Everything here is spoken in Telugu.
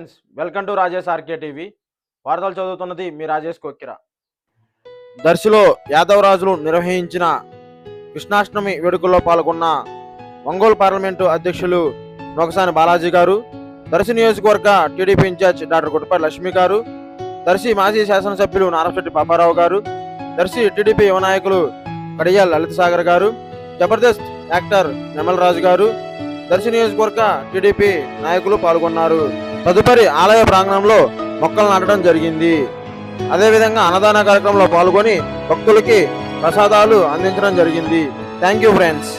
Friends, welcome to Rajesh RK TV. వార్తలు చదువుతున్నది మీ రాజేష్ కొక్కిరా. దర్శిలో యాదవరాజులు నిర్వహించిన కృష్ణాష్టమి వేడుకల్లో పాల్గొన్న ఒంగోలు పార్లమెంటు అధ్యక్షులు నొకసాని బాలాజీ గారు, దర్శి నియోజకవర్గ TDP in charge doctor Guttapalli Lakshmi గారు, దర్శి మాజీ శాసనసభ్యులు నారశెట్టి పాపారావు గారు, దర్శి టీడీపీ యువ నాయకులు కడియాల్ లలిత సాగర్ గారు, జబర్దస్త్ యాక్టర్ నెమల్ రాజు గారు, దర్శి నియోజకవర్గ టీడీపీ నాయకులు పాల్గొన్నారు. తదుపరి ఆలయ ప్రాంగణంలో మొక్కలు నాటడం జరిగింది. అదేవిధంగా అన్నదాన కార్యక్రమంలో పాల్గొని భక్తులకి ప్రసాదాలు అందించడం జరిగింది. Thank you friends.